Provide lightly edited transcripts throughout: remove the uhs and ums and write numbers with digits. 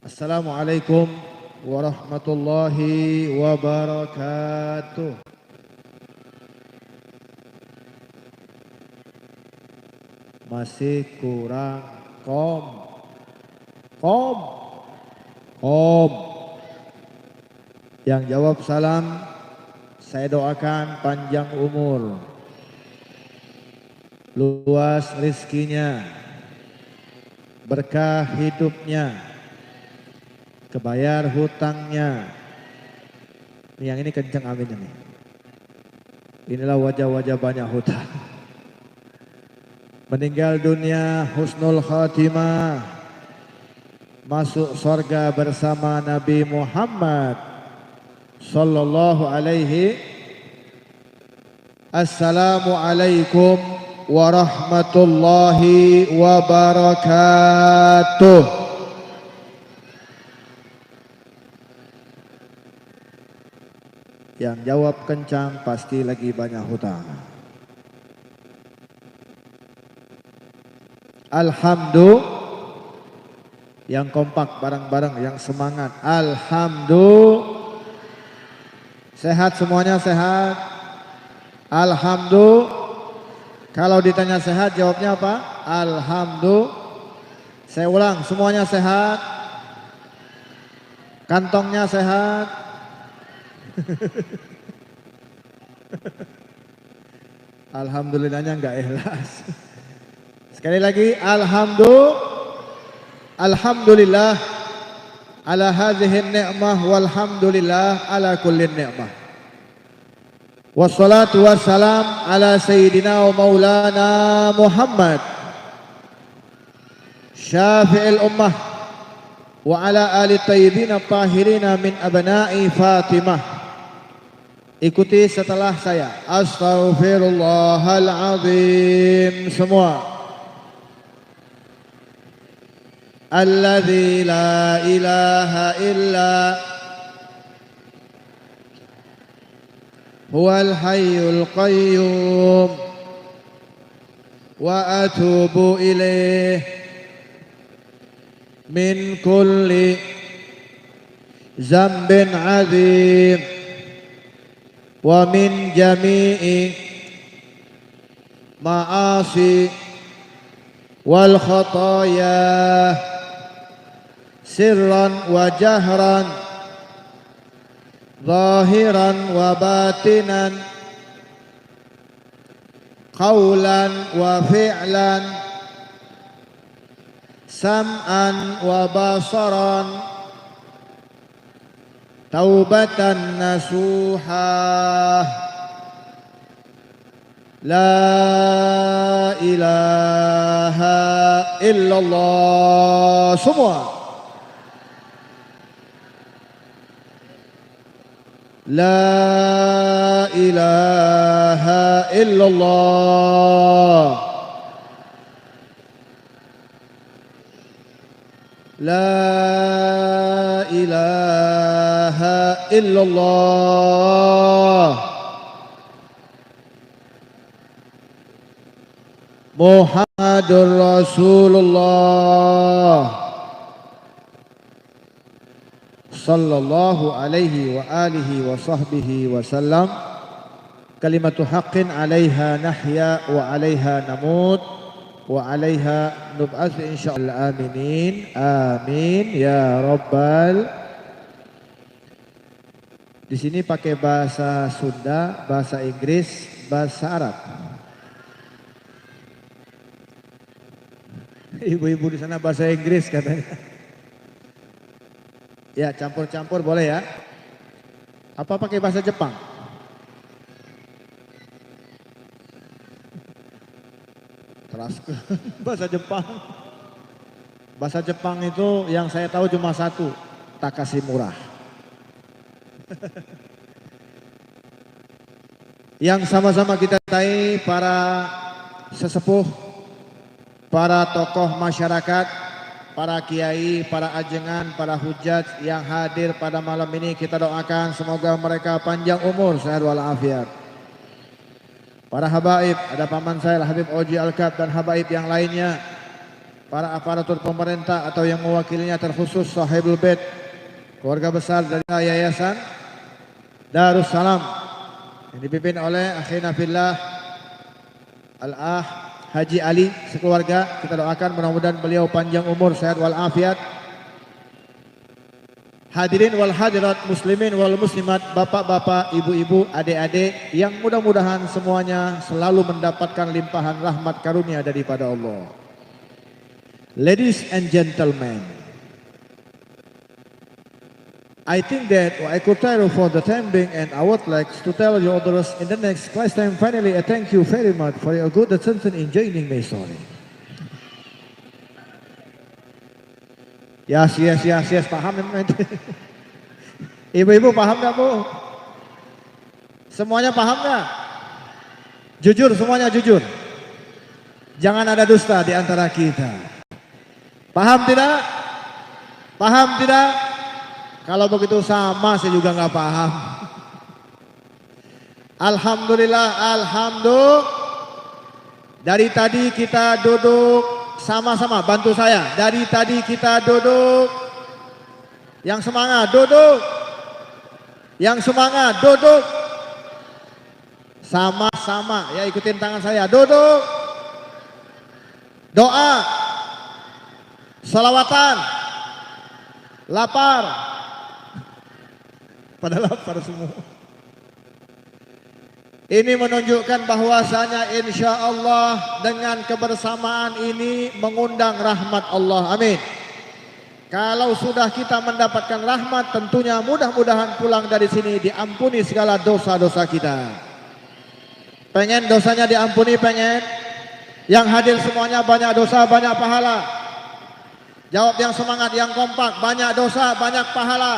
Assalamualaikum warahmatullahi wabarakatuh. Masih kurang kom. Yang jawab salam, saya doakan panjang umur, luas rizkinya, berkah hidupnya, kebayar hutangnya. Yang ini kenceng amin ini. Inilah wajah-wajah banyak hutang. Meninggal dunia husnul khatimah, masuk surga bersama Nabi Muhammad sallallahu alaihi. Assalamualaikum warahmatullahi wabarakatuh. Yang jawab kencang pasti lagi banyak hutang. Alhamdulillah. Yang kompak bareng-bareng, yang semangat. Alhamdulillah. Sehat semuanya, sehat. Alhamdulillah. Kalau ditanya sehat jawabnya apa? Alhamdulillah. Saya ulang, semuanya sehat. Kantongnya sehat. Alhamdulillahnya enggak ikhlas. Sekali lagi, alhamdulillah ala hadhihi ni'mah walhamdulillah ala kulli ni'mah. Wassalatu wassalam ala sayyidina wa maulana Muhammad syafi'il ummah wa ala ali tayyibin at-tahirina min abna'i Fatimah. Ikuti setelah saya. Astaghfirullahalazim semua. Alladzi la ilaha illa huwal hayyul qayyum wa atubu ilaih min kulli zambin azim wa min jami'i ma'asi wal khataya sirran wa jahran, zahiran wa batinan, qawlan wa fi'lan, sam'an wa basaran, taubatan nasuha. La ilaha illallah semua. La ilaha illallah. La ilaha illallah. Muhammadur Rasulullah sallallahu alaihi wa alihi wa sahbihi wa sallam. Kalimatu haqqin 'alaiha nahya wa 'alaiha namut wa 'alaiha nub'ats insyaallah. Aminin amin ya rabbal. Di sini pakai bahasa Sunda, bahasa Inggris, bahasa Arab. Ibu-ibu di sana bahasa Inggris katanya. Ya, campur-campur boleh ya. Apa pakai bahasa Jepang? Terus bahasa Jepang. Bahasa Jepang itu yang saya tahu cuma satu, Takashi murah. Yang sama-sama kita tahu para sesepuh, para tokoh masyarakat, para kiai, para ajengan, para hujat yang hadir pada malam ini, kita doakan semoga mereka panjang umur, sehat walafiat. Para habaib, ada paman saya Habib Oji Al-Kab dan habaib yang lainnya para aparatur pemerintah atau yang mewakilinya, terkhusus Sahibul Bait, keluarga besar dari Yayasan Darussalam yang dipimpin oleh akhina fillah Al-Ah Haji Ali sekeluarga. Kita doakan mudah-mudahan beliau panjang umur, sehat walafiat. Hadirin wal hadirat, muslimin wal muslimat, bapak-bapak, ibu-ibu, adik-adik yang mudah-mudahan semuanya selalu mendapatkan limpahan rahmat karunia daripada Allah. Ladies and gentlemen, I think that I could tell for the time being, and I would like to tell you others in the next class time. Finally, I thank you very much for your good attention in joining me. Sorry. Yes, paham ya? Ibu-ibu paham gak Bu? Semuanya paham gak? Jujur, semuanya jujur. Jangan ada dusta di antara kita. Paham tidak? Paham tidak? Kalau begitu sama, saya juga gak paham. Alhamdulillah, alhamdulillah. Dari tadi kita duduk sama-sama, bantu saya. Dari tadi kita duduk. Yang semangat duduk. Yang semangat duduk. Sama-sama, ya ikutin tangan saya. Duduk. Doa. Salawatan. Lapar. Pada lapar semua. Ini menunjukkan bahwasanya insya Allah dengan kebersamaan ini mengundang rahmat Allah. Amin. Kalau sudah kita mendapatkan rahmat, tentunya mudah-mudahan pulang dari sini diampuni segala dosa-dosa kita. Pengen dosanya diampuni, pengen? Yang hadir semuanya banyak dosa, banyak pahala. Jawab yang semangat, yang kompak. Banyak dosa, banyak pahala.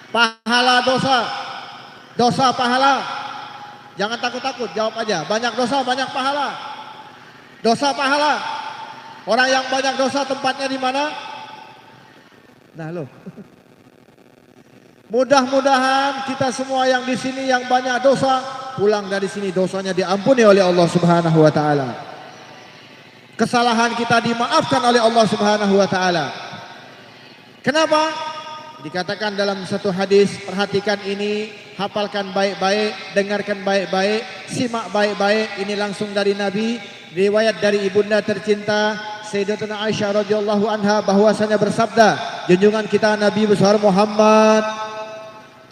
Pahala dosa. Dosa pahala. Jangan takut-takut, jawab aja. Banyak dosa, banyak pahala. Dosa pahala. Orang yang banyak dosa tempatnya di mana? Nah loh. Mudah-mudahan kita semua yang di sini yang banyak dosa, pulang dari sini dosanya diampuni oleh Allah Subhanahu wa taala. Kesalahan kita dimaafkan oleh Allah Subhanahu wa taala. Kenapa? Dikatakan dalam satu hadis, perhatikan ini, hafalkan baik-baik, dengarkan baik-baik, simak baik-baik. Ini langsung dari Nabi, riwayat dari ibunda tercinta Sayyidatuna Aisyah radhiyallahu anha bahwasanya bersabda, junjungan kita Nabi besar Muhammad.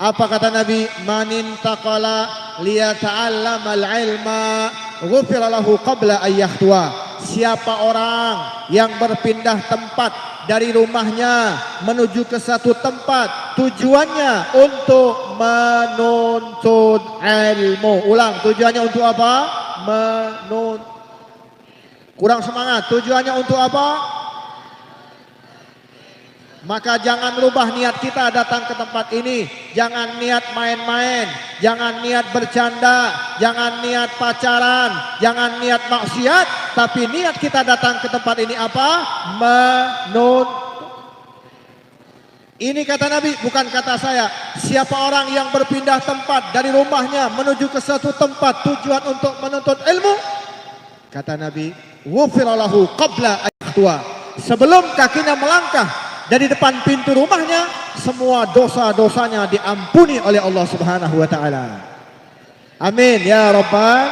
Apa kata Nabi? Manin taqala liyata'allamal ilma ghufira lahu qabla ayyahtuwa. Siapa orang yang berpindah tempat dari rumahnya menuju ke satu tempat, tujuannya untuk menuntut ilmu. Ulang, tujuannya untuk apa? Kurang semangat. Tujuannya untuk apa? Maka jangan rubah niat kita datang ke tempat ini. Jangan niat main-main, jangan niat bercanda, jangan niat pacaran, jangan niat maksiat, tapi niat kita datang ke tempat ini apa? Ini kata Nabi, bukan kata saya. Siapa orang yang berpindah tempat dari rumahnya menuju ke satu tempat tujuan untuk menuntut ilmu, kata Nabi, ghufira lahu qabla ayyahtuwa. Sebelum kakinya melangkah dari depan pintu rumahnya, semua dosa-dosanya diampuni oleh Allah Subhanahu wa taala. Amin ya rabbal.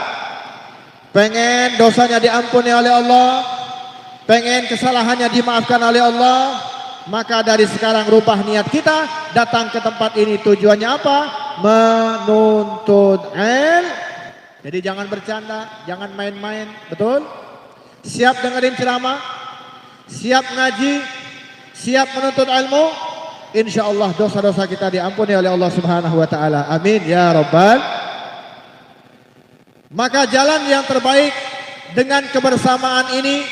Pengen dosanya diampuni oleh Allah, pengen kesalahannya dimaafkan oleh Allah, maka dari sekarang rubah niat kita datang ke tempat ini, tujuannya apa? Menuntut ilmu. Jadi jangan bercanda, jangan main-main, betul? Siap dengerin ceramah, siap ngaji, siap menuntut ilmu, insya Allah dosa-dosa kita diampuni oleh Allah Subhanahu wa taala. Amin ya rabbal. Maka jalan yang terbaik dengan kebersamaan ini,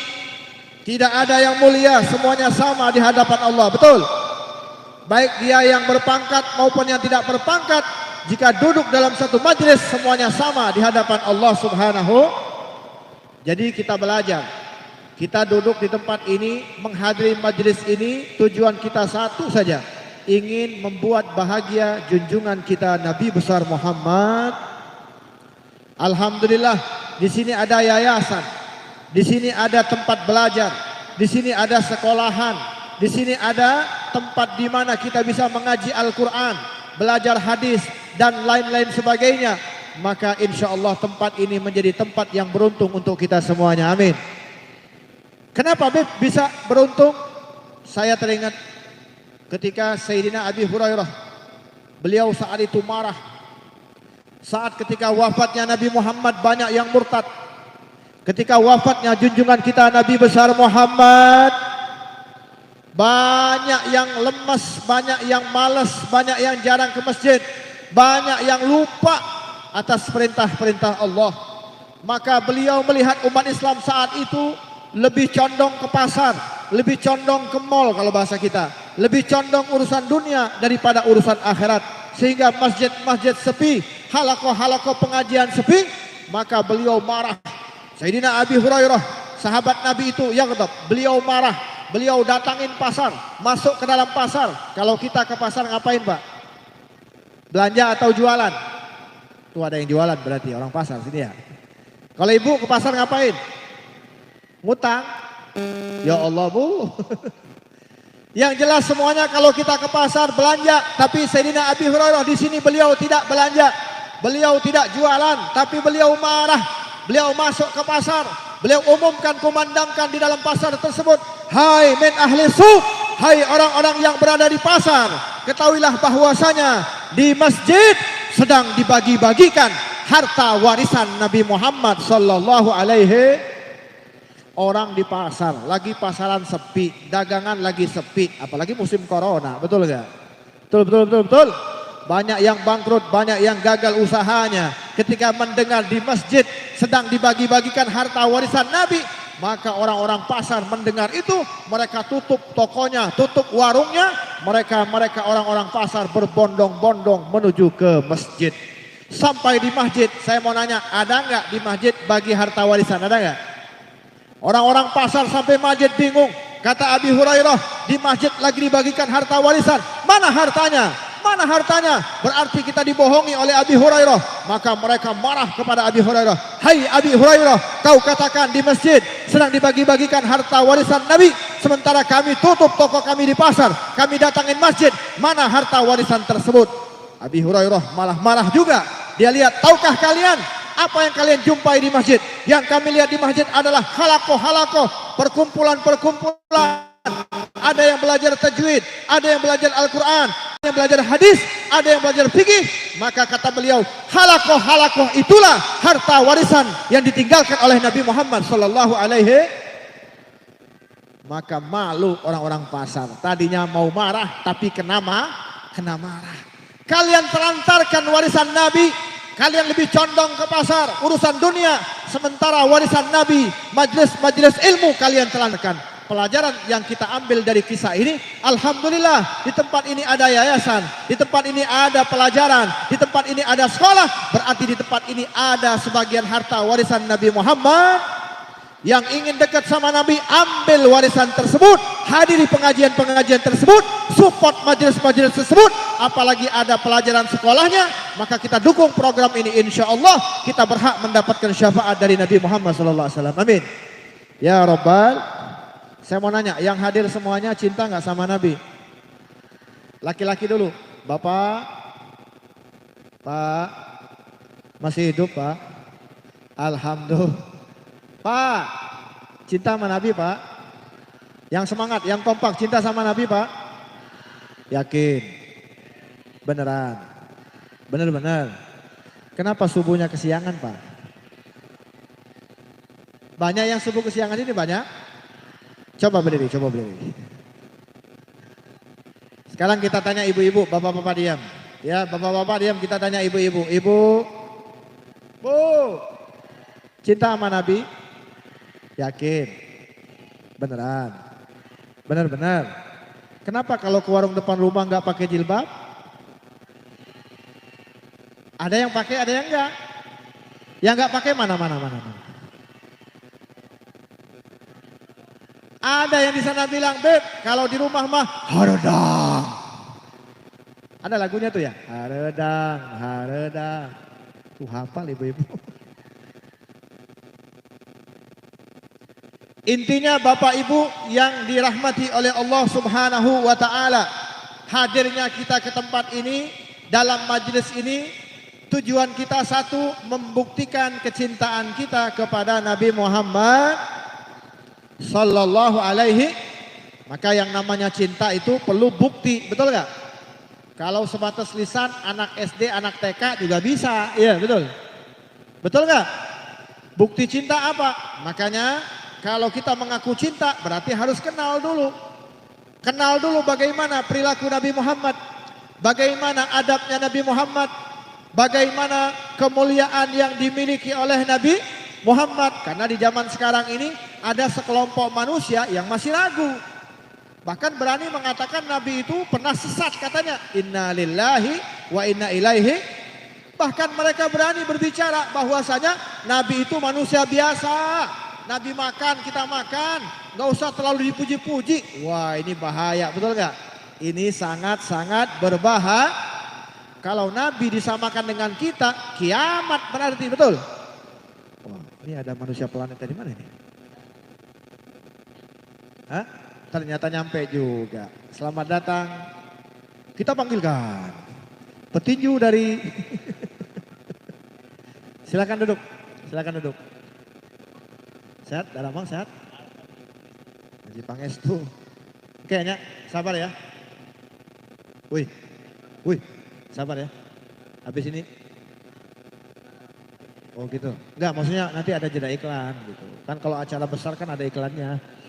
tidak ada yang mulia, semuanya sama di hadapan Allah, betul? Baik dia yang berpangkat maupun yang tidak berpangkat, jika duduk dalam satu majelis semuanya sama di hadapan Allah Subhanahu. Jadi kita belajar. Kita duduk di tempat ini, menghadiri majelis ini, tujuan kita satu saja, ingin membuat bahagia junjungan kita Nabi besar Muhammad. Alhamdulillah, di sini ada yayasan, di sini ada tempat belajar, di sini ada sekolahan, di sini ada tempat di mana kita bisa mengaji Al-Quran, belajar hadis dan lain-lain sebagainya. Maka insya Allah tempat ini menjadi tempat yang beruntung untuk kita semuanya. Amin. Kenapa Beb bisa beruntung? Saya teringat ketika Sayyidina Abi Hurairah, beliau saat itu marah. Saat ketika wafatnya Nabi Muhammad banyak yang murtad. Ketika wafatnya junjungan kita Nabi besar Muhammad, banyak yang lemas, banyak yang malas, banyak yang jarang ke masjid, banyak yang lupa atas perintah-perintah Allah. Maka beliau melihat umat Islam saat itu lebih condong ke pasar, lebih condong ke mall kalau bahasa kita, lebih condong urusan dunia daripada urusan akhirat. Sehingga masjid-masjid sepi, halaqah-halaqah pengajian sepi. Maka beliau marah. Sayyidina Abi Hurairah, sahabat Nabi itu yaghdab, beliau marah. Beliau datangin pasar, masuk ke dalam pasar. Kalau kita ke pasar ngapain Pak? Belanja atau jualan? Tuh ada yang jualan berarti orang pasar sini ya. Kalau ibu ke pasar ngapain? Ngutang. Ya Allah Bu. Yang jelas semuanya kalau kita ke pasar belanja, tapi Sayyidina Abi Hurairah di sini beliau tidak belanja, beliau tidak jualan, tapi beliau marah. Beliau masuk ke pasar, beliau umumkan, kumandangkan di dalam pasar tersebut, hai min ahli suq, hai orang-orang yang berada di pasar, ketahuilah bahwasanya di masjid sedang dibagi-bagikan harta warisan Nabi Muhammad sallallahu alaihi. Orang di pasar, lagi pasaran sepi, dagangan lagi sepi, apalagi musim corona, betul gak? Betul. Banyak yang bangkrut, banyak yang gagal usahanya. Ketika mendengar di masjid sedang dibagi-bagikan harta warisan Nabi, maka orang-orang pasar mendengar itu, mereka tutup tokonya, tutup warungnya, mereka orang-orang pasar berbondong-bondong menuju ke masjid. Sampai di masjid, saya mau nanya, ada nggak di masjid bagi harta warisan, ada nggak? Orang-orang pasar sampai masjid bingung. Kata Abi Hurairah, di masjid lagi dibagikan harta warisan. Mana hartanya? Mana hartanya? Berarti kita dibohongi oleh Abi Hurairah. Maka mereka marah kepada Abi Hurairah. Hai Abi Hurairah, kau katakan di masjid sedang dibagi-bagikan harta warisan Nabi, sementara kami tutup toko kami di pasar, kami datangin masjid. Mana harta warisan tersebut? Abi Hurairah malah marah juga. Dia lihat, tahukah kalian apa yang kalian jumpai di masjid? Yang kami lihat di masjid adalah halaqah-halaqah, perkumpulan-perkumpulan. Ada yang belajar tajwid, ada yang belajar Al-Quran, ada yang belajar hadis, ada yang belajar fikih. Maka kata beliau, halaqah-halaqah itulah harta warisan yang ditinggalkan oleh Nabi Muhammad sallallahu alaihi. Maka malu orang-orang pasar. Tadinya mau marah tapi kena marah. Kalian telantarkan warisan Nabi. Kalian lebih condong ke pasar, urusan dunia. Sementara warisan Nabi, majelis-majelis ilmu kalian telantarkan. Pelajaran yang kita ambil dari kisah ini, alhamdulillah di tempat ini ada yayasan, di tempat ini ada pelajaran, di tempat ini ada sekolah. Berarti di tempat ini ada sebagian harta warisan Nabi Muhammad. Yang ingin dekat sama Nabi, ambil warisan tersebut, hadiri pengajian-pengajian tersebut, support majelis-majelis tersebut. Apalagi ada pelajaran sekolahnya, maka kita dukung program ini. Insya Allah kita berhak mendapatkan syafaat dari Nabi Muhammad SAW. Amin. Ya Rabbal. Saya mau nanya, yang hadir semuanya cinta nggak sama Nabi? Laki-laki dulu. Bapak, Pak, masih hidup Pak? Alhamdulillah. Pak, cinta sama Nabi Pak? Yang semangat, yang kompak, cinta sama Nabi Pak? Yakin? Beneran? Bener-bener? Kenapa subuhnya kesiangan Pak? Banyak yang subuh kesiangan ini banyak? Coba berdiri, coba berdiri. Sekarang kita tanya ibu-ibu, bapak-bapak diam. Ya, bapak-bapak diam, kita tanya ibu-ibu. Ibu, Bu, cinta sama Nabi? Yakin? Beneran? Bener-bener? Kenapa kalau ke warung depan rumah nggak pakai jilbab? Ada yang pakai, ada yang enggak. Yang nggak pakai mana. Ada yang di sana bilang, Beb, kalau di rumah mah haredang. Ada lagunya tuh ya, haredang. Tuh hafal ibu-ibu. Intinya Bapak Ibu yang dirahmati oleh Allah Subhanahu wa taala, hadirnya kita ke tempat ini, dalam majelis ini, tujuan kita satu, membuktikan kecintaan kita kepada Nabi Muhammad sallallahu alaihi. Maka yang namanya cinta itu perlu bukti, betul nggak? Kalau sebatas lisan, anak SD, anak TK juga bisa, iya betul. Betul nggak? Bukti cinta apa? Makanya kalau kita mengaku cinta berarti harus kenal dulu. Kenal dulu bagaimana perilaku Nabi Muhammad, bagaimana adabnya Nabi Muhammad, bagaimana kemuliaan yang dimiliki oleh Nabi Muhammad. Karena di zaman sekarang ini ada sekelompok manusia yang masih ragu. Bahkan berani mengatakan Nabi itu pernah sesat katanya. Inna lillahi wa inna ilaihi. Bahkan mereka berani berbicara bahwasanya Nabi itu manusia biasa. Nabi makan, kita makan. Gak usah terlalu dipuji-puji. Wah, ini bahaya, betul gak? Ini sangat-sangat berbahaya. Kalau Nabi disamakan dengan kita, kiamat berarti, betul? Wah, ini ada manusia planet dari mana ini? Hah? Ternyata nyampe juga. Selamat datang. Kita panggilkan petinju dari silakan duduk. Silakan duduk. Sehat, Dalamang sehat? Haji Pangestu. Kayaknya sabar ya. Wih. Sabar ya. Habis ini. Oh gitu. Enggak, maksudnya nanti ada jeda iklan gitu. Kan kalau acara besar kan ada iklannya.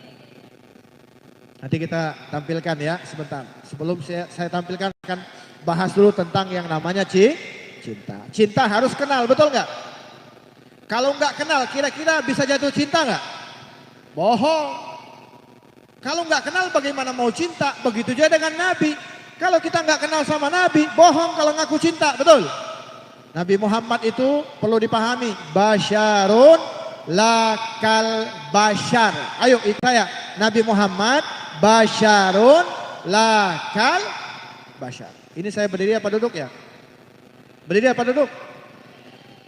Nanti kita tampilkan ya sebentar. Sebelum saya tampilkan, akan bahas dulu tentang yang namanya cinta. Cinta harus kenal, betul nggak? Kalau nggak kenal, kira-kira bisa jatuh cinta nggak? Bohong. Kalau nggak kenal, bagaimana mau cinta? Begitu juga dengan Nabi. Kalau kita nggak kenal sama Nabi, bohong kalau ngaku cinta, betul? Nabi Muhammad itu perlu dipahami, basyarun lakal basyar. Ayo ikut saya, Nabi Muhammad basyarun lakal basyar. Ini saya berdiri apa duduk ya? Berdiri apa duduk?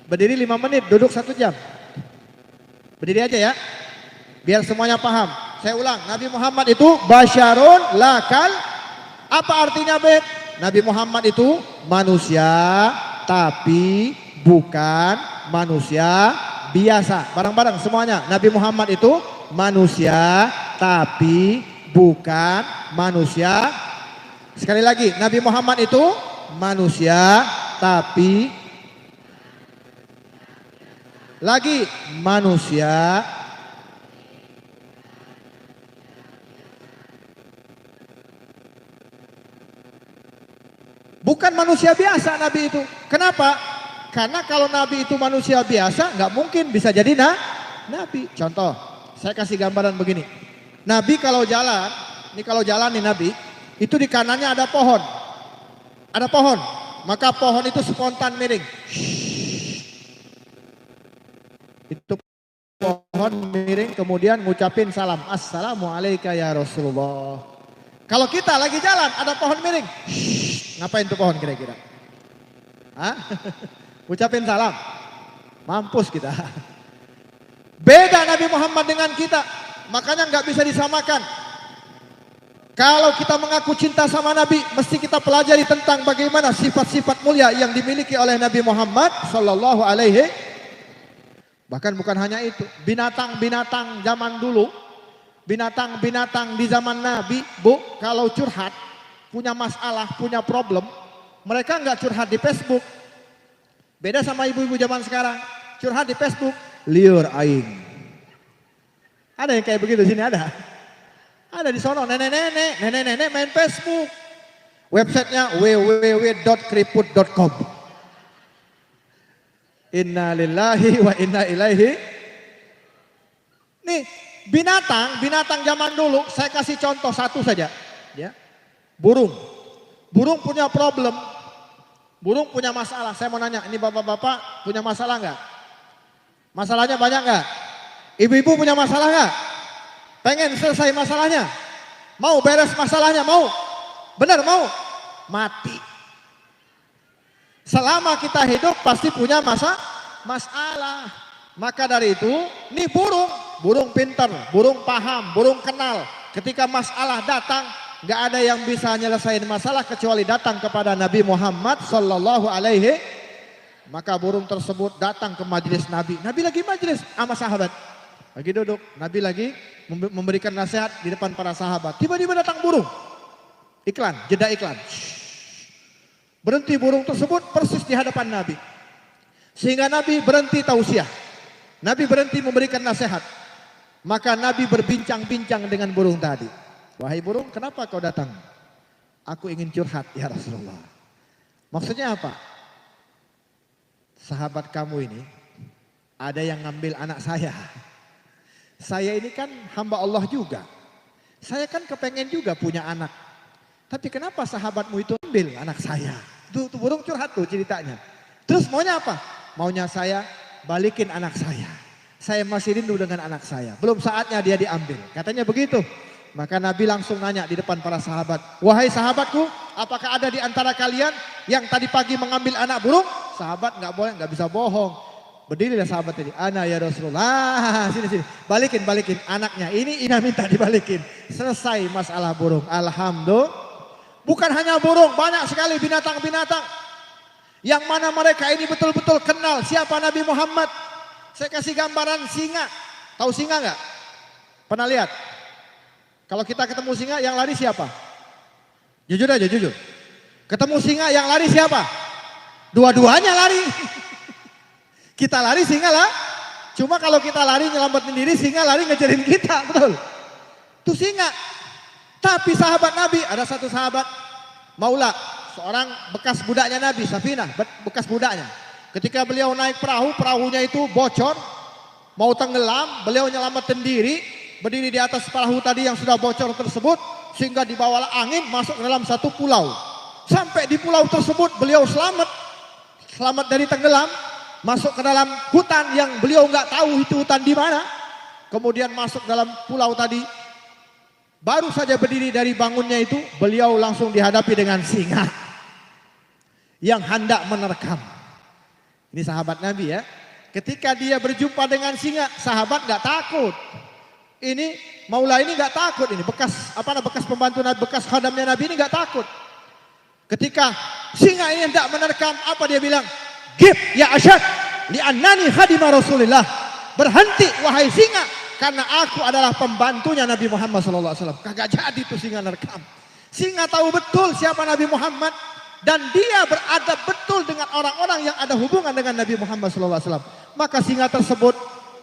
Berdiri 5 menit, duduk 1 jam. Berdiri aja ya. Biar semuanya paham. Saya ulang, Nabi Muhammad itu basyarun lakal. Apa artinya bet? Nabi Muhammad itu manusia tapi bukan manusia biasa. Bareng-bareng semuanya. Nabi Muhammad itu manusia tapi bukan manusia. Sekali lagi, Nabi Muhammad itu manusia tapi lagi manusia bukan manusia biasa. Nabi itu kenapa? Karena kalau Nabi itu manusia biasa nggak mungkin bisa jadi Nabi. Contoh, saya kasih gambaran begini. Nabi kalau jalan, ini kalau jalan nih Nabi, itu di kanannya ada pohon. Ada pohon, maka pohon itu spontan miring. Itu pohon miring kemudian ngucapin salam. Assalamualaikum ya Rasulullah. Kalau kita lagi jalan ada pohon miring. Ngapain tuh pohon kira-kira? Hah? Ucapin salam. Mampus kita. Beda Nabi Muhammad dengan kita. Makanya nggak bisa disamakan. Kalau kita mengaku cinta sama Nabi, mesti kita pelajari tentang bagaimana sifat-sifat mulia yang dimiliki oleh Nabi Muhammad sallallahu alaihi. Bahkan bukan hanya itu, binatang-binatang zaman dulu, binatang-binatang di zaman Nabi, Bu, kalau curhat, punya masalah, punya problem, mereka nggak curhat di Facebook. Beda sama ibu-ibu zaman sekarang, curhat di Facebook, liur aing. Ada yang kayak begitu sini ada? Ada di sono nenek-nenek main Facebook. Websitenya www.kriput.com. Inna lillahi wa inna ilaihi. Nih binatang zaman dulu, saya kasih contoh satu saja. Ya, burung punya problem, burung punya masalah. Saya mau nanya, ini bapak-bapak punya masalah nggak? Masalahnya banyak nggak? Ibu-ibu punya masalah nggak? Pengen selesai masalahnya? Mau beres masalahnya? Mau? Benar mau? Mati. Selama kita hidup pasti punya masalah. Maka dari itu, nih burung pintar, burung paham, burung kenal. Ketika masalah datang, gak ada yang bisa nyelesain masalah kecuali datang kepada Nabi Muhammad sallallahu alaihi. Maka burung tersebut datang ke majelis Nabi. Nabi lagi majelis sama sahabat. Lagi duduk, Nabi lagi memberikan nasihat di depan para sahabat. Tiba-tiba datang burung. Iklan, jeda iklan. Berhenti burung tersebut persis di hadapan Nabi. Sehingga Nabi berhenti tausiah. Nabi berhenti memberikan nasihat. Maka Nabi berbincang-bincang dengan burung tadi. Wahai burung, kenapa kau datang? Aku ingin curhat ya Rasulullah. Maksudnya apa? Sahabat kamu ini ada yang ngambil anak saya. Saya ini kan hamba Allah juga. Saya kan kepengen juga punya anak. Tapi kenapa sahabatmu itu ambil anak saya? Tuh burung curhat tuh ceritanya. Terus maunya apa? Maunya saya balikin anak saya. Saya masih rindu dengan anak saya. Belum saatnya dia diambil. Katanya begitu. Maka Nabi langsung nanya di depan para sahabat. Wahai sahabatku, apakah ada di antara kalian yang tadi pagi mengambil anak burung? Sahabat nggak boleh, nggak bisa bohong. Berdirilah sahabat tadi. Ana ya Rasulullah. Sini. Balikin anaknya. Ini Ina minta dibalikin. Selesai masalah burung. Alhamdulillah. Bukan hanya burung, banyak sekali binatang-binatang. Yang mana mereka ini betul-betul kenal siapa Nabi Muhammad. Saya kasih gambaran singa. Tahu singa nggak? Pernah lihat? Kalau kita ketemu singa yang lari siapa? Jujur aja, jujur. Ketemu singa yang lari siapa? Dua-duanya lari. Kita lari, singa lah. Cuma kalau kita lari nyelamatin diri, singa lari ngejarin kita, betul. Itu singa. Tapi sahabat Nabi, ada satu sahabat Maula, seorang bekas budaknya Nabi, Safinah, bekas budaknya. Ketika beliau naik perahu, perahunya itu bocor, mau tenggelam, beliau nyelamatin diri, berdiri di atas perahu tadi yang sudah bocor tersebut, sehingga dibawalah angin masuk ke dalam satu pulau. Sampai di pulau tersebut beliau selamat dari tenggelam, masuk ke dalam hutan yang beliau nggak tahu itu hutan di mana. Kemudian masuk dalam pulau tadi, baru saja berdiri dari bangunnya itu, beliau langsung dihadapi dengan singa yang hendak menerkam. Ini sahabat Nabi ya. Ketika dia berjumpa dengan singa, sahabat nggak takut. Ini Maula ini nggak takut, ini bekas pembantu Nabi, bekas khadamnya Nabi ini nggak takut. Ketika singa ini hendak menerkam, apa dia bilang? Gib ya asyad li'annani khadimah Rasulillah. Berhenti wahai singa, karena aku adalah pembantunya Nabi Muhammad SAW. Kagak jadi tuh singa nerkam. Singa tahu betul siapa Nabi Muhammad. Dan dia beradab betul dengan orang-orang yang ada hubungan dengan Nabi Muhammad SAW. Maka singa tersebut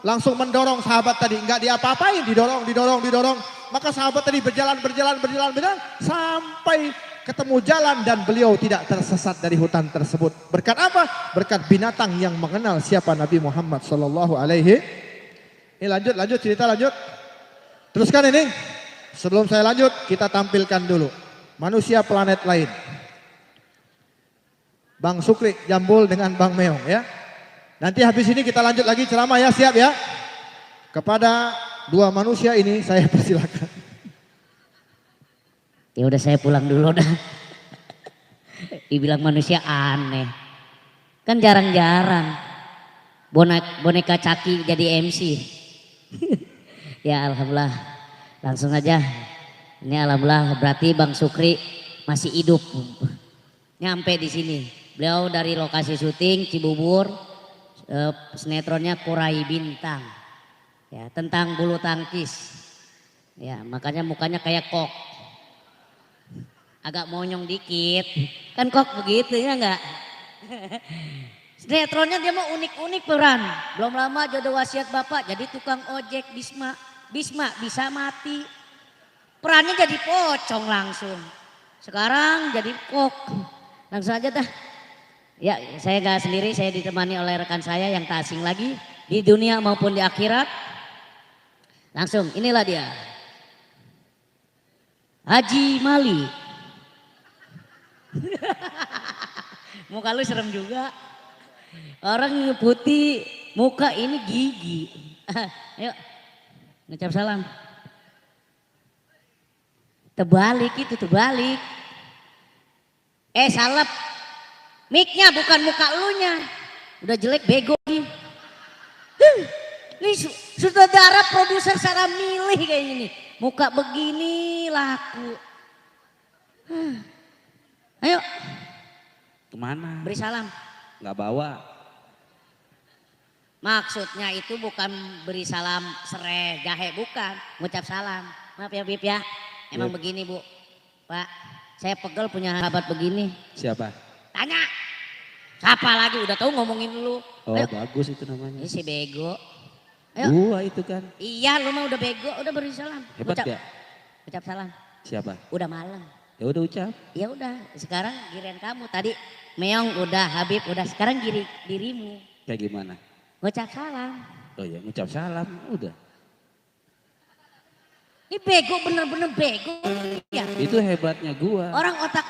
langsung mendorong sahabat tadi. Enggak diapa-apain, didorong. Maka sahabat tadi berjalan sampai ketemu jalan dan beliau tidak tersesat dari hutan tersebut. Berkat apa? Berkat binatang yang mengenal siapa Nabi Muhammad sallallahu alaihi. Ini lanjut cerita lanjut. Teruskan ini. Sebelum saya lanjut, kita tampilkan dulu manusia planet lain. Bang Sukri Jambul dengan Bang Meong ya. Nanti habis ini kita lanjut lagi ceramah ya, siap ya. Kepada dua manusia ini saya persilakan. Ya udah saya pulang dulu dah. Dibilang manusia aneh. Kan jarang-jarang boneka Caki jadi MC. Ya alhamdulillah. Langsung aja. Ini alhamdulillah berarti Bang Sukri masih hidup. Nyampe di sini. Beliau dari lokasi syuting Cibubur. Sinetronnya Kurai Bintang. Ya, tentang bulu tangkis. Ya, makanya mukanya kayak kok. Agak monyong dikit. Kan kok begitu ya enggak? Sinetronnya dia mau unik-unik peran. Belum lama jodoh wasiat bapak jadi tukang ojek Bisma. Bisma bisa mati. Perannya jadi pocong langsung. Sekarang jadi kok. Langsung aja dah. Ya saya gak sendiri, saya ditemani oleh rekan saya yang tak asing lagi. Di dunia maupun di akhirat. Langsung inilah dia. Haji Mali. Muka lu serem juga. Orang putih, muka ini gigi. Ayo, ngucap salam. Terbalik itu, terbalik. Salep. Mic-nya bukan muka elunya. Udah jelek bego nih. Ini sutradara produser secara milih kayak gini. Muka begini laku. Ayo Kemana? beri salam. Nggak bawa. Maksudnya itu bukan beri salam serai jahe, bukan. Ngucap salam. Maaf ya Bib ya. Emang Yep. begini Bu. Pak, saya pegel punya sahabat begini. Siapa? Tanya. Siapa lagi? Udah tahu ngomongin lu. Oh Ayo. bagus itu namanya. Ini si bego. Ayo. Gua itu kan. Iya lu mah udah bego. Udah beri salam. Hebat Ucap. gak? Ucap salam. Siapa? Udah malam. Ya udah ucap. Ya udah. Sekarang giliran kamu. Tadi Meong udah, Habib udah. Sekarang dirimu. Kayak gimana? Ngucap salam. Oh ya ngucap salam. Udah. Ini bego bener-bener bego. Ya. Itu hebatnya gua. Orang otak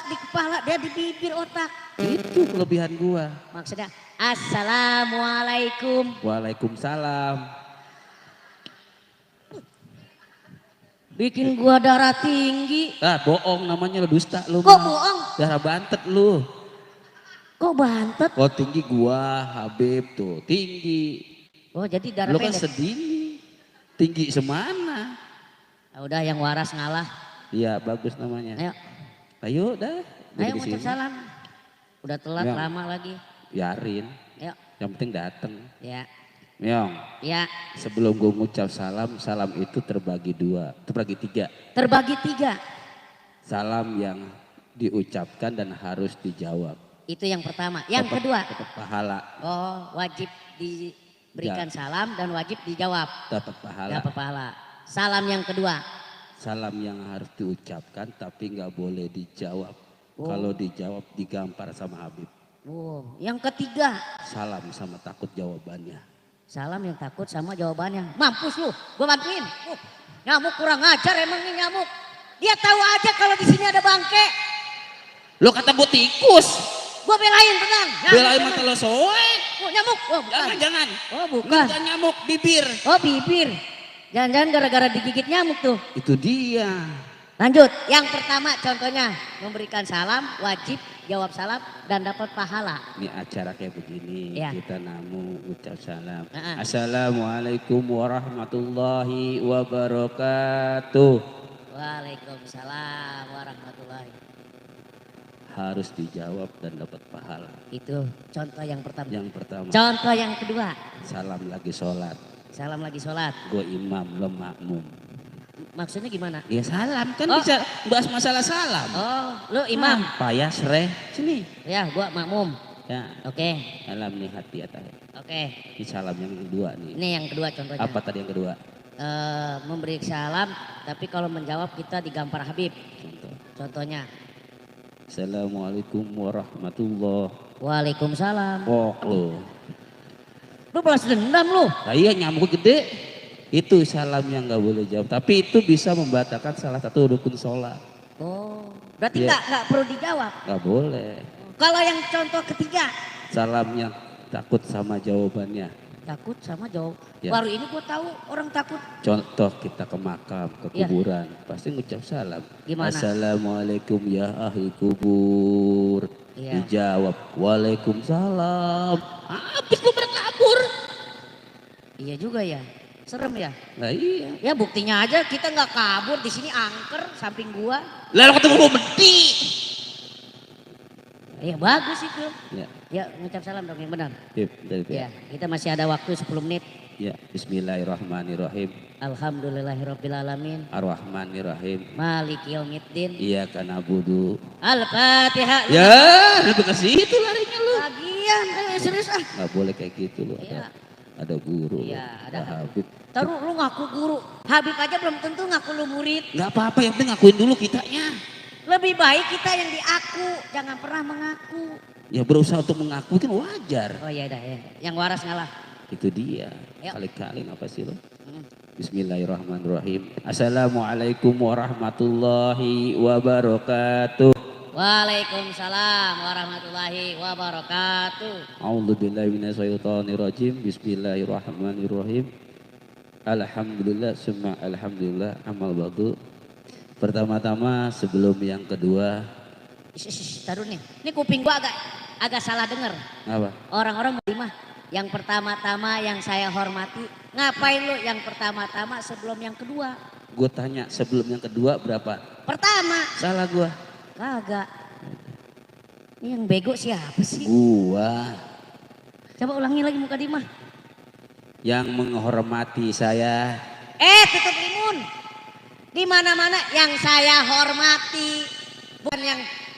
di kepala, dia di bibir otak. Itu kelebihan gua. Maksudnya, Assalamualaikum. Waalaikumsalam. Bikin gua darah tinggi. Ah bohong namanya lu, dusta lu. Kok mah. bohong? Darah bantet lu. Kok bantet? Oh tinggi gua, Habib tuh tinggi. Oh jadi darah Lu kan pendek. sedih. Tinggi semana? Ah, udah yang waras ngalah. Iya bagus namanya. Ayo, Ayo dah. ayo Dari ngucap sini. salam. Udah telat Ya. lama lagi. Biarin. Ayo, Yang penting dateng. ya, Myong, ya. sebelum gue ngucap salam, salam itu terbagi dua, terbagi tiga. Terbagi 3. Salam yang diucapkan dan harus dijawab. Itu yang pertama. Yang Dapat- kedua, dapat pahala, oh wajib diberikan salam dan wajib dijawab. dapat pahala. Dapat pahala. Salam yang kedua. Salam yang harus diucapkan tapi nggak boleh dijawab. Oh. Kalau dijawab digampar sama Habib. Oh, yang ketiga. Salam sama takut jawabannya. Salam yang takut sama jawabannya. Mampus lu, gue bantuin. Nyamuk kurang ajar emang nih nyamuk. Dia tahu aja kalau di sini ada bangke. Lo kata gue tikus, Gue belain tenang. Nyamuk, belain tenang. mata lo soek. Oh, nyamuk. Oh, bukan. Jangan. Oh, bukan. Bukan nyamuk, bibir. Oh, bibir. Jangan-jangan gara-gara digigit nyamuk tuh. Itu dia. Lanjut. Yang pertama contohnya memberikan salam, wajib jawab salam dan dapat pahala. Ini acara kayak begini, Iya. kita namu ucap salam. Heeh. Assalamualaikum warahmatullahi wabarakatuh. Waalaikumsalam warahmatullahi. Harus dijawab dan dapat pahala. Itu contoh yang pertama. Yang pertama, Contoh yang kedua. salam lagi sholat. Salam lagi sholat. Gue imam, lo makmum. Maksudnya gimana? Ya salam, kan Oh. bisa bahas masalah salam. Oh, lu imam. Payah sre, sini. Ya, gua makmum. Ya, Oke, salam nih hati atas. oke. Ini salam yang kedua nih. Ini yang kedua contohnya. Apa tadi yang kedua? Memberi salam, tapi kalau menjawab kita digampar Habib. Contoh. Contohnya, Assalamualaikum warahmatullahi. Waalaikumsalam. Oh, lo. Lu balas dendam lu. Nah, iya nyamuk gede. Itu salam yang nggak boleh jawab. Tapi itu bisa membatalkan salah satu rukun sholat. Oh, berarti Iya. nggak perlu dijawab. Nggak boleh. Kalau yang contoh ketiga, Salam yang takut sama jawabannya. takut sama jawab. Ya. Baru ini gua tahu orang takut. Contoh kita ke makam, ke Iya. kuburan. Pasti ngucap salam. Gimana? Assalamualaikum ya ahli kubur. Iya. Dijawab. Waalaikumsalam. Habis lu berkabur. Iya juga ya. Serem ya. Nah iya. Ya buktinya aja kita nggak kabur di sini angker samping gua. Lalu ketemu gue menti. Ya bagus itu. Ya, Ya ngucap salam dong yang benar. dari Ya kita masih ada waktu 10 menit. Ya, Bismillahirrahmanirrahim. Alhamdulillahirrabbilalamin. Ar-Rahmanirrahim. Maliki yaumiddin. Iya karena budu. Al-Fatihah. Ya, lu ke situ larinya lu. Lagian, serius ah. Nggak boleh kayak gitu lu. Iya. Ada guru. Iya, lu. ada. Pak Habib. Taruh lu ngaku guru. Habib aja belum tentu ngaku lu murid. Nggak apa-apa, yang penting ngakuin dulu kitanya. Lebih baik kita yang diaku, jangan pernah mengaku. Ya berusaha untuk mengakui kan wajar. Oh iya dah ya. Yang waras ngalah. Itu dia. Yuk. Kali-kali ngapa sih lu? Hmm. Bismillahirrahmanirrahim. Assalamualaikum warahmatullahi wabarakatuh. Waalaikumsalam warahmatullahi wabarakatuh. A'udzubillahi minasyaitonirrajim. Bismillahirrahmanirrahim. Alhamdulillah summa alhamdulillah amal ba'du. Pertama-tama sebelum yang kedua, Taruh nih. Ini kuping gua agak salah denger. apa? Orang-orang mah Yang pertama-tama yang saya hormati, ngapain lu yang pertama-tama sebelum yang kedua? Gue tanya sebelum yang kedua berapa? Pertama. Salah gue. Kagak. Ini yang bego siapa sih? Gua. Coba ulangi lagi muka Dimah. Yang menghormati saya. Tutup limun. Di mana-mana yang saya hormati, bukan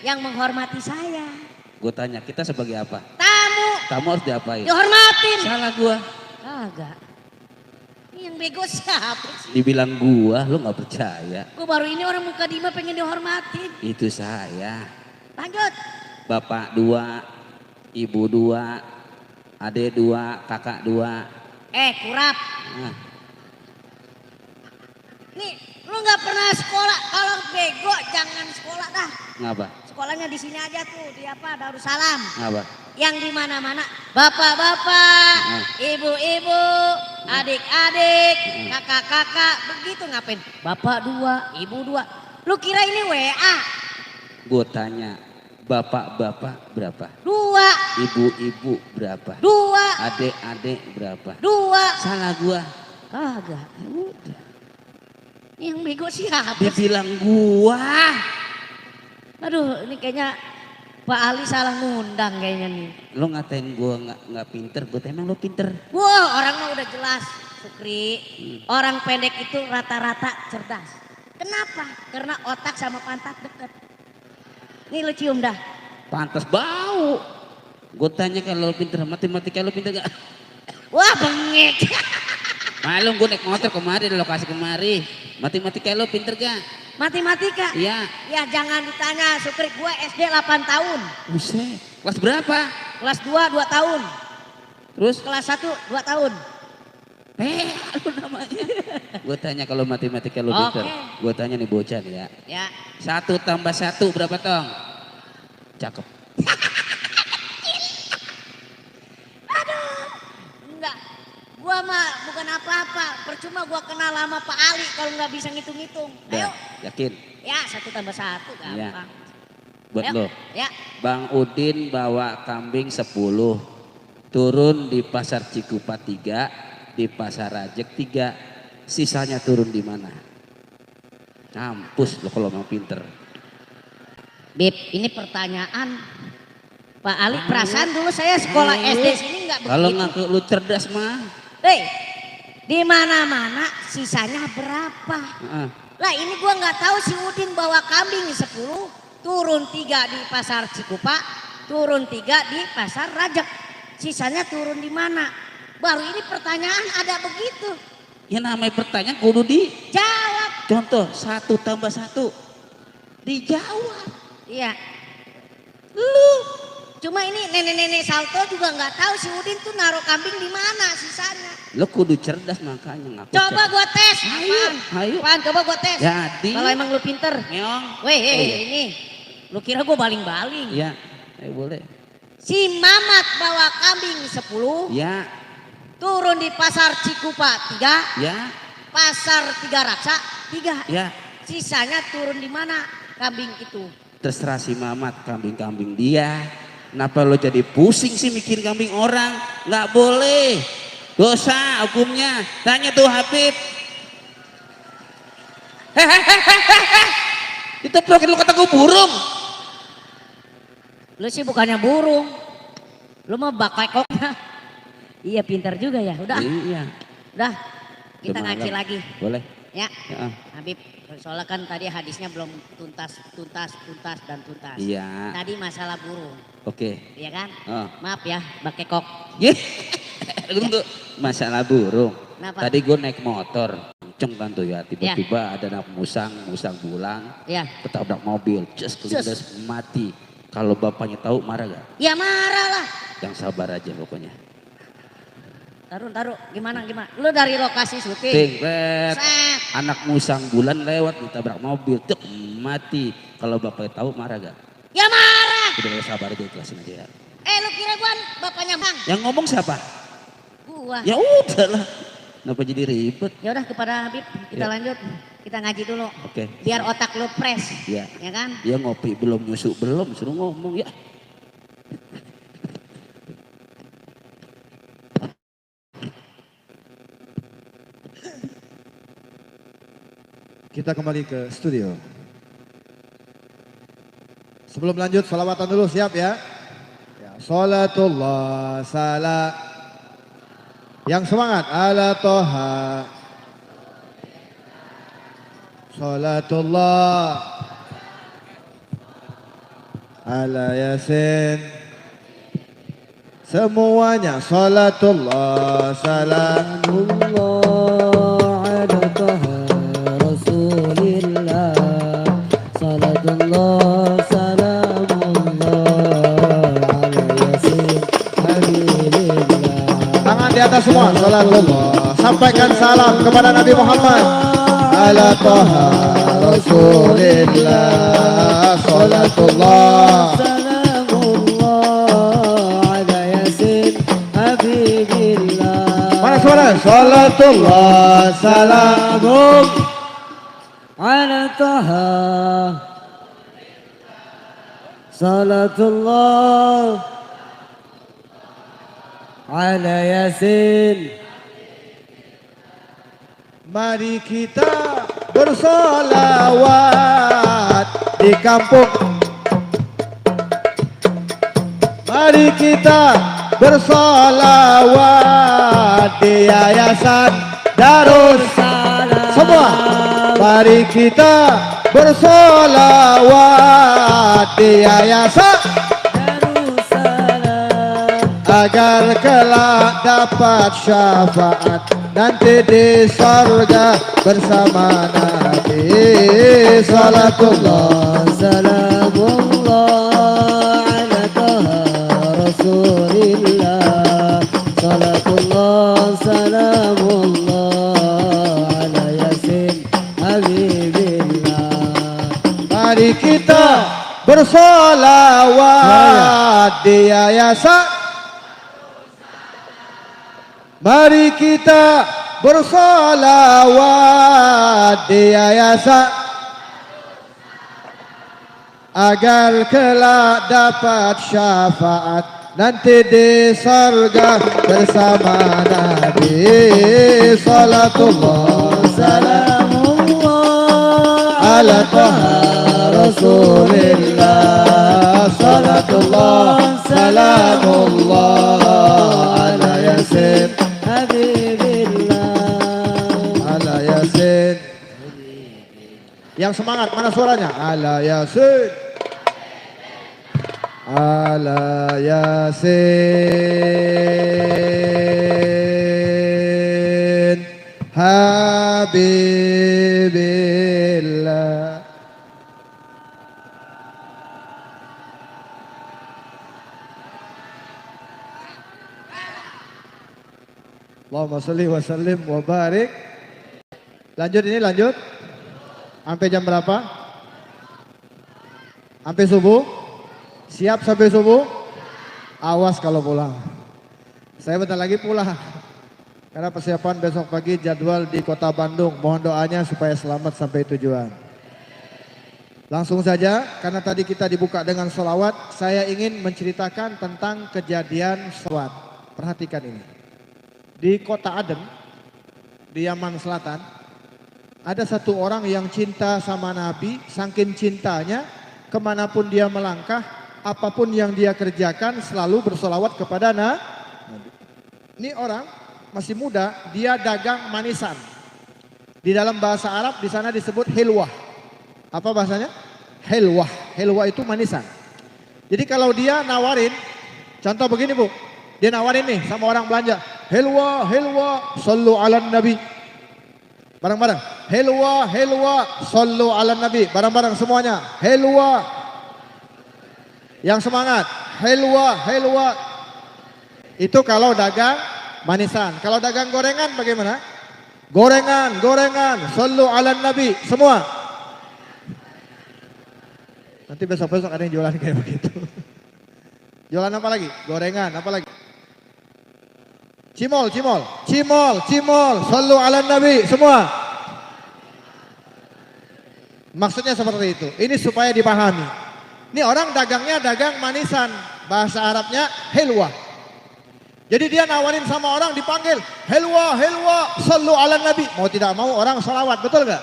yang menghormati saya. Gue tanya kita sebagai apa? Tamu. Kamu harus diapain? Dihormatin. Salah gua. Kagak. Ini yang bego siapa sih? Dibilang gua, lu nggak percaya. Gue baru ini orang muka Dima pengen dihormatin. Itu saya. Lanjut. Bapak 2, ibu 2, adik 2, kakak 2. Kurap. Nah, Nih, lu nggak pernah sekolah. Kalau bego jangan sekolah dah. ngapa? Sekolahnya di sini aja tuh, di apa? Darussalam. Ngapa? Yang di mana-mana, bapak-bapak, ibu-ibu, adik-adik, kakak-kakak, begitu ngapain? Bapak 2, ibu 2. Lu kira ini WA? Gue tanya, bapak-bapak berapa? 2, Ibu-ibu berapa? 2, Adik-adik berapa? 2. Salah gua. Kagak. Udah. Yang bego siapa? Dia bilang gua. Aduh, ini kayaknya Pak Ali salah ngundang kayaknya nih. Lo ngatain gua nggak pinter, gue emang lo pinter. Wah, orang mah udah jelas, Sukri. Orang pendek itu rata-rata cerdas. Kenapa? Karena otak sama pantat deket. Nih lu cium dah. Pantas bau. Gue tanya kalau lo pinter, matematika lo pinter gak? Wah, bengek. Malum gue naik motor kemari, di lokasi kemari. Matematika lo pinter gak? Matematika? Iya. Ya jangan ditanya, Sukri. Gue SD 8 tahun. Buset. Kelas berapa? Kelas 2 tahun. Terus? Kelas 1 2 tahun. Lu namanya. Gue tanya kalau matematika lo pinter. Gue tanya nih bocah nih ya. Ya. 1 tambah 1 berapa tong? Cakep. Enggak. Gua mah bukan apa-apa. Percuma gua kenal sama Pak Ali kalau nggak bisa ngitung-ngitung. Ayo. Yakin? Ya 1 tambah 1 gampang. Ya. Buat Ayo. lo. Ya. Bang Udin bawa kambing 10. Turun di pasar Cikupa 3. Di pasar Rajek 3. Sisanya turun di mana? Kampus lo kalau mau pinter. Bib, ini pertanyaan. Pak Ali, perasaan dulu saya sekolah SD sini nggak begitu. Kalau ngaku lu cerdas mah. Hei, di mana-mana sisanya berapa? Lah ini gua nggak tahu si Udin bawa kambing 10, turun 3 di pasar Cikupa, turun 3 di pasar Rajek. Sisanya turun di mana? Baru ini pertanyaan ada begitu. Ya namanya pertanyaan kudu Jawab. Contoh 1 tambah 1. Dijawab. Iya. Lu. Cuma ini nenek-nenek Salto juga nggak tahu si Udin tuh naruh kambing di mana sisanya. Lo kudu cerdas makanya ngaku. Coba gua tes. Ayo. Apaan? Coba gua tes. Jadi. Kalau emang lu pinter. Meong. Weh, ini. Lu kira gua baling-baling. Iya. Ayo boleh. Si Mamat bawa kambing 10. Ya. Turun di pasar Cikupa 3. Ya. Pasar 3 Raksa 3. Ya. Sisanya turun di mana kambing itu? Terserah si Mamat kambing-kambing dia. Kenapa lo jadi pusing sih mikir kambing orang? Nggak boleh. Dosa hukumnya. Tanya tuh Habib. Diteprokin lo kata gue burung. Lu sih bukannya burung. Lu mah bakekoknya. Iya pintar juga ya. Udah. Iya. Udah. Kita Udah ngaji malam. lagi. Boleh. Ya. Ya. Habib, soalnya kan tadi hadisnya belum tuntas. Iya. Tadi masalah burung. Oke. Iya kan? Oh. Maaf ya, bakekok. Ye. Tunggu. Masalah burung. Kenapa? Tadi gue naik motor. Kenceng kan tuh ya. Tiba-tiba ada anak musang pulang. Ya. Ketabrak mobil. Just mati. Kalau bapaknya tahu marah gak? Ya marah lah. Yang sabar aja pokoknya. Taruh. Gimana? Lu dari lokasi syuting. Tingret. Set. Anak musang bulan lewat ditabrak mobil. Tek, mati. Kalau bapaknya tahu marah gak? Ya marah. Udah sabar aja, ikhlasin aja ya. Lu kira gua bapaknya Bang? Yang ngomong siapa? Gua. Ya udahlah. Kenapa jadi ribet? Ya udah kepada Habib, kita Ya. lanjut. Kita ngaji dulu. Oke. Biar otak lu fresh. Ya. Ya kan? Dia ngopi belum nyusuk belum suruh ngomong ya. Kita kembali ke studio. Sebelum lanjut, salawatan dulu, siap ya? Salatullah salam. Yang semangat, ala toha. Salatullah ala yasin. Semuanya salatullah salam. Salamullah ala taha rasulillah. Salatullah salamullah ala yasin habibillah. Tangan di atas semua, salatullah. Sampaikan salam kepada Nabi Muhammad. Ala taha rasulillah. Salatullah suara salatullah salamun ala taha salatullah ala yasin. Mari kita bersolawat di kampung. Mari kita bersolawat di yayasan Darussalam. Semua, mari kita bersolawat di yayasan Darussalam agar kelak dapat syafaat nanti di sorga bersama Nabi. Salatullah salamullah ala taha rasulillah. Salatullah salamullah ala yasin habibillah. Mari kita bersolawat di yayasan. Mari kita bersolawat di yayasan agar kelak dapat syafaat nanti di surga bersama Nabi. Salatullah salamullah ala taha rasulillah. Salatullah salamullah ala yasin ala yasin. Yang semangat, mana suaranya? Ala yasin ala yasin habibillah. Allahumma sholli wa sallim wa barik. Lanjut ini, lanjut. Sampai jam berapa? Sampai subuh? Siap sampai subuh? Awas kalau pulang. Saya bentar lagi pulang. Karena persiapan besok pagi jadwal di kota Bandung. Mohon doanya supaya selamat sampai tujuan. Langsung saja, karena tadi kita dibuka dengan sholawat. Saya ingin menceritakan tentang kejadian sholawat. Perhatikan ini. Di kota Aden, di Yaman Selatan, ada satu orang yang cinta sama Nabi, saking cintanya, kemanapun dia melangkah, apapun yang dia kerjakan, selalu bersolawat kepada Nabi. Ini orang masih muda, dia dagang manisan. Di dalam bahasa Arab, di sana disebut hilwah. Apa bahasanya? Hilwah. Hilwah itu manisan. Jadi kalau dia nawarin, contoh begini Bu, dia nawarin nih sama orang belanja, hilwa, hilwa, sallu ala nabi. Bareng-bareng, hilwa, hilwa, sallu ala nabi. Bareng-bareng semuanya, hilwa. Yang semangat, hilwa, hilwa. Itu kalau dagang manisan. Kalau dagang gorengan bagaimana? Gorengan, gorengan, sallu ala nabi. Semua. Nanti besok-besok ada yang jualan kayak begitu. Jualan apa lagi? Gorengan, apa lagi? Cimol, cimol, cimol, cimol, sallu ala nabi, semua. Maksudnya seperti itu. Ini supaya dipahami. Ini orang dagangnya dagang manisan. Bahasa Arabnya hilwa. Jadi dia nawarin sama orang dipanggil, hilwa, hilwa, sallu ala nabi. Mau tidak mau orang salawat, betul gak?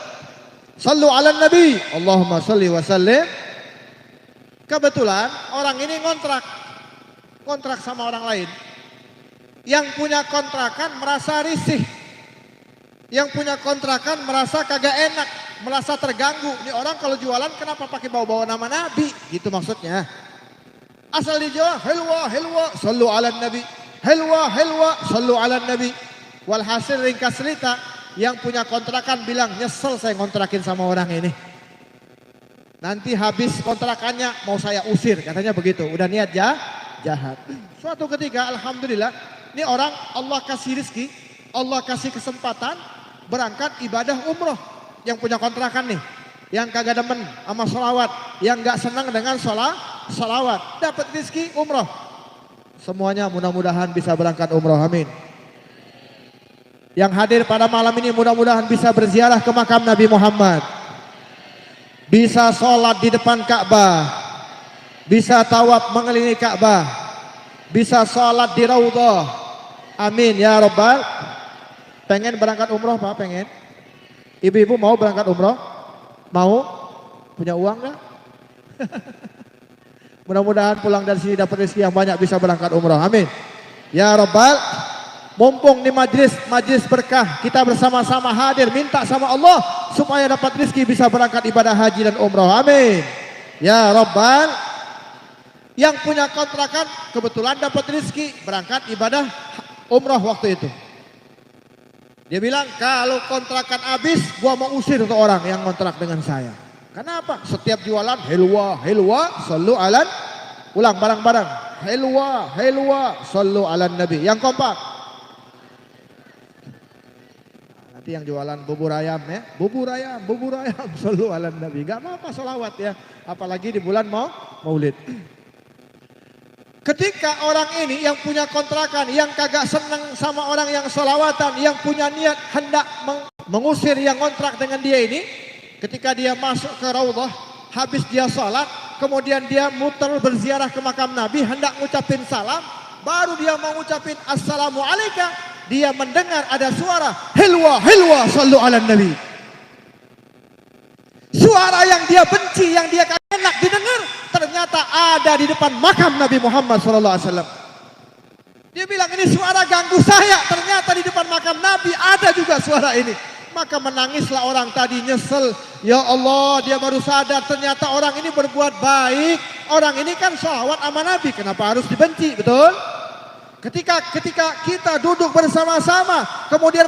Sallu ala nabi. Allahumma salli wa sallim. Kebetulan orang ini kontrak sama orang lain. Yang punya kontrakan merasa risih. Yang punya kontrakan merasa kagak enak, merasa terganggu. Ini orang kalau jualan kenapa pakai bawa-bawa nama Nabi? Gitu maksudnya. Asal dijawab, helwa, sallu ala nabi. Helwa, sallu ala nabi. Walhasil ringkas cerita, yang punya kontrakan bilang, nyesel saya kontrakin sama orang ini. Nanti habis kontrakannya mau saya usir, katanya begitu. Udah niat jahat. Suatu ketika, alhamdulillah, ini orang Allah kasih rizki, Allah kasih kesempatan berangkat ibadah umroh. Yang punya kontrakan nih, yang kagak demen sama sholawat, yang gak senang dengan sholawat, dapat rizki umroh. Semuanya mudah-mudahan bisa berangkat umroh, amin. Yang hadir pada malam ini mudah-mudahan bisa berziarah ke makam Nabi Muhammad. Bisa sholat di depan Ka'bah. Bisa tawaf mengelilingi Ka'bah. Bisa sholat di Raudhah. Amin ya Rabbal. Pengen berangkat umroh Pak? Pengen? Ibu-ibu mau berangkat umroh? Mau? Punya uang gak? Mudah-mudahan pulang dari sini dapat rezeki yang banyak bisa berangkat umroh. Amin. Ya Rabbal. Mumpung di majlis berkah, kita bersama-sama hadir minta sama Allah supaya dapat rezeki bisa berangkat ibadah haji dan umroh. Amin. Ya Rabbal. Yang punya kontrakan kebetulan dapat rezeki berangkat ibadah umroh waktu itu. Dia bilang kalau kontrakan habis gua mau usir tuh orang yang kontrak dengan saya. Kenapa? Setiap jualan helwa, sallu ala. Ulang bareng-bareng. Helwa, sallu ala nabi. Yang kompak. Yang jualan bubur ayam ya, bubur ayam, sallu ala nabi. Gak apa-apa sholawat ya, apalagi di bulan maulid. Ketika orang ini yang punya kontrakan, yang kagak seneng sama orang yang sholawatan, yang punya niat hendak mengusir yang kontrak dengan dia ini, ketika dia masuk ke Raudhah, habis dia sholat, kemudian dia muter berziarah ke makam Nabi, hendak ngucapin salam, baru dia mau ngucapin assalamualaikum. Dia mendengar ada suara helwa, sallu ala nabi. Suara yang dia benci, yang dia gak enak didengar, ternyata ada di depan makam Nabi Muhammad SAW. Dia bilang ini suara ganggu saya, ternyata di depan makam Nabi ada juga suara ini. Maka menangislah orang tadi, nyesel. Ya Allah, dia baru sadar ternyata orang ini berbuat baik. Orang ini kan sholawat sama Nabi, kenapa harus dibenci, betul? Ketika kita duduk bersama-sama kemudian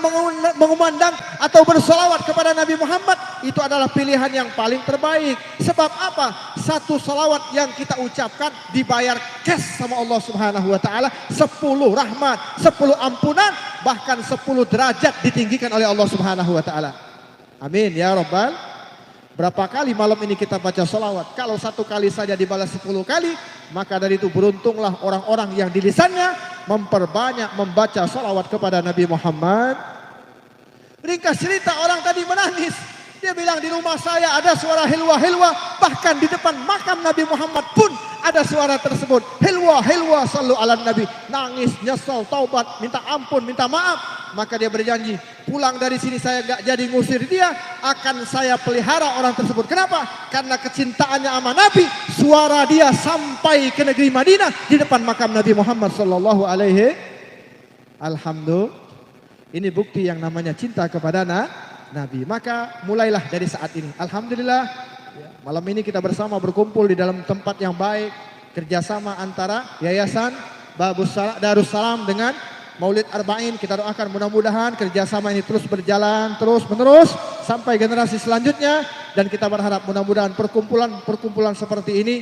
mengumandang atau bersolawat kepada Nabi Muhammad, itu adalah pilihan yang paling terbaik. Sebab apa? Satu solawat yang kita ucapkan dibayar cash sama Allah Subhanahu wa taala 10 rahmat, 10 ampunan, bahkan 10 derajat ditinggikan oleh Allah Subhanahu wa taala. Amin ya Rabbal. Berapa kali malam ini kita baca solawat? Kalau 1 kali saja dibalas 10 kali, maka dari itu beruntunglah orang-orang yang di lisannya memperbanyak membaca solawat kepada Nabi Muhammad. Ringkas cerita, orang tadi menangis. Dia bilang di rumah saya ada suara helwa, bahkan di depan makam Nabi Muhammad pun ada suara tersebut. Helwa, sallu ala nabi. Nangis, nyesel, taubat, minta ampun, minta maaf. Maka dia berjanji, pulang dari sini saya gak jadi ngusir dia, akan saya pelihara orang tersebut. Kenapa? Karena kecintaannya sama Nabi, suara dia sampai ke negeri Madinah di depan makam Nabi Muhammad sallallahu alaihi. Alhamdulillah. Ini bukti yang namanya cinta kepada Nabi. Maka mulailah dari saat ini. Alhamdulillah. Malam ini kita bersama berkumpul di dalam tempat yang baik. Kerjasama antara Yayasan Darussalam dengan Maulid Arba'in. Kita doakan mudah-mudahan kerjasama ini terus berjalan, terus menerus sampai generasi selanjutnya. Dan kita berharap mudah-mudahan perkumpulan seperti ini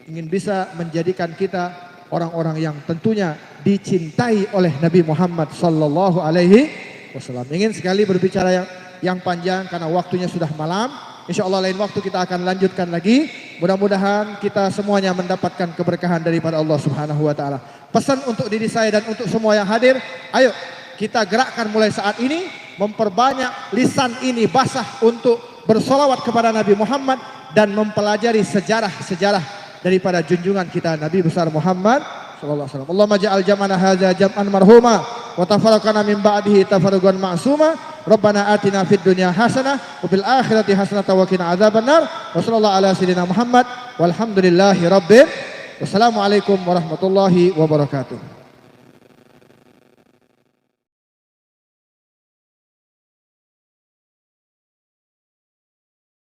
ingin bisa menjadikan kita orang-orang yang tentunya dicintai oleh Nabi Muhammad sallallahu alaihi wasallam. Ingin sekali berbicara yang panjang karena waktunya sudah malam. Insya Allah lain waktu kita akan lanjutkan lagi. Mudah-mudahan kita semuanya mendapatkan keberkahan daripada Allah Subhanahu wa taala. Pesan untuk diri saya dan untuk semua yang hadir, ayo kita gerakkan mulai saat ini, memperbanyak lisan ini basah untuk bersolawat kepada Nabi Muhammad dan mempelajari sejarah-sejarah daripada junjungan kita Nabi besar Muhammad sallallahu alaihi wasallam. Allahumma ja'al jam'ana hadza jam'an marhuma wa tafarraqana min ba'dihi tafarruqan ma'suma. Rabbana atina fid dunya hasanah wa fil akhirati hasanah wa qina adzabannar. Wa sallallahu ala sayyidina Muhammad walhamdulillahi rabbil. Wassalamualaikum warahmatullahi wabarakatuh.